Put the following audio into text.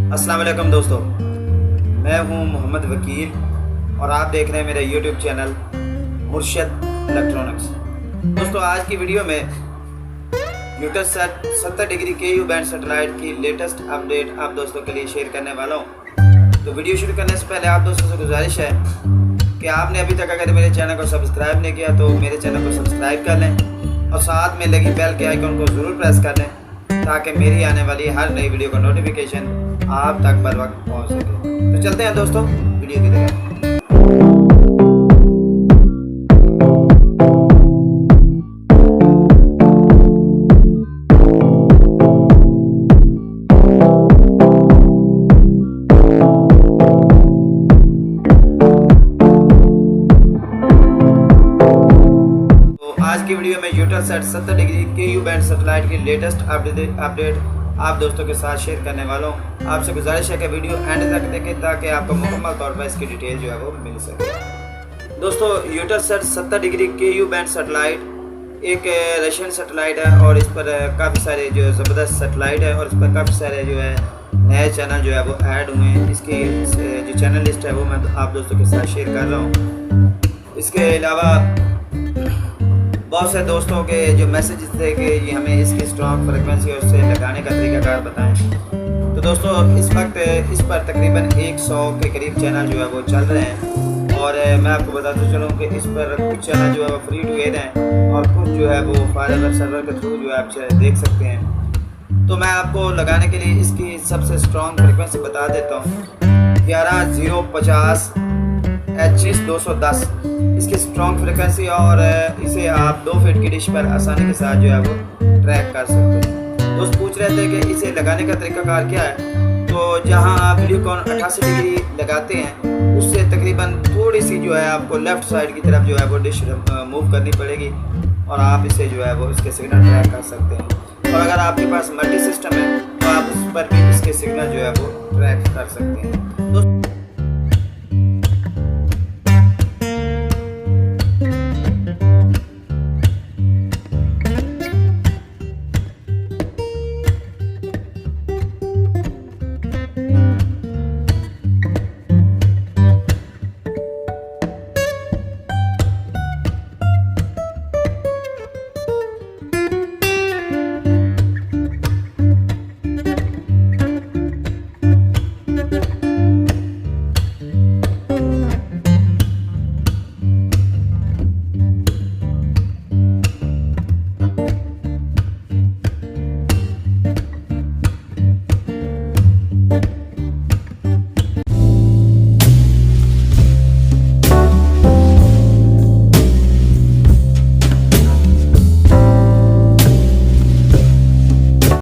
अस्सलाम वालेकुम दोस्तों, मैं हूं मोहम्मद वकील और आप देख रहे हैं मेरा यूट्यूब चैनल मुर्शद इलेक्ट्रॉनिक्स। दोस्तों, आज की वीडियो में यूटलसैट 70 डिग्री KU बैंड सैटेलाइट की लेटेस्ट अपडेट आप दोस्तों के लिए शेयर करने वाला हूं। तो वीडियो शुरू करने से पहले आप दोस्तों से गुजारिश है कि आपने अभी तक अगर मेरे चैनल को सब्सक्राइब नहीं किया तो मेरे चैनल को सब्सक्राइब कर लें और साथ में लगी बेल के आइकन को ज़रूर प्रेस कर लें ताकि मेरी आने वाली हर नई वीडियो का नोटिफिकेशन आप तक बर वक्त पहुँच सके। तो चलते हैं दोस्तों वीडियो की तरफ। आज की वीडियो में यूटलसैट 70 डिग्री KU बैंड सैटेलाइट की लेटेस्ट अपडेट आप दोस्तों के साथ शेयर करने वाला हूँ। आपसे गुजारिश है कि वीडियो एंड तक देखें ताकि आपको मुकम्मल तौर पर इसकी डिटेल जो है वो मिल सके। दोस्तों, यूटलसैट 70 डिग्री KU बैंड सैटेलाइट एक रशियन सैटेलाइट है और इस पर काफ़ी सारे जो ज़बरदस्त सैटेलाइट है और इस पर काफ़ी सारे जो है नए चैनल जो है वो ऐड हुए हैं। इसकी जो चैनल लिस्ट है वो मैं आप दोस्तों के साथ शेयर कर रहा हूँ। इसके अलावा बहुत से दोस्तों के जो मैसेजेस थे कि ये हमें इसकी स्ट्रॉन्ग फ्रिक्वेंसी और उससे लगाने का तरीकाकार बताएं। तो दोस्तों, इस वक्त इस पर तकरीबन 100 के करीब चैनल जो है वो चल रहे हैं और मैं आपको बताता चलूँ कि इस पर कुछ चैनल जो है वो फ्री टू एयर हैं और कुछ जो है वो फायरवेयर सर्वर के थ्रू जो है आप देख सकते हैं। तो मैं आपको लगाने के लिए इसकी सबसे स्ट्रॉन्ग फ्रिक्वेंसी बता देता हूँ। 11050 H 210 इसकी स्ट्रॉन्ग फ्रिक्वेंसी और इसे आप 2 फीट की डिश पर आसानी के साथ जो है वो ट्रैक कर सकते हैं। दोस्त पूछ रहे थे कि इसे लगाने का तरीकाकार क्या है। तो जहां आप वीडियोकॉन 88 डिग्री लगाते हैं उससे तकरीबन थोड़ी सी जो है आपको लेफ़्ट साइड की तरफ जो है वो डिश मूव करनी पड़ेगी और आप इसे जो है वो इसके सिग्नल ट्रैक कर सकते हैं। और अगर आपके पास मल्टी सिस्टम है तो आप उस पर भी इसके सिग्नल जो है वो ट्रैक कर सकते हैं। दोस्तों,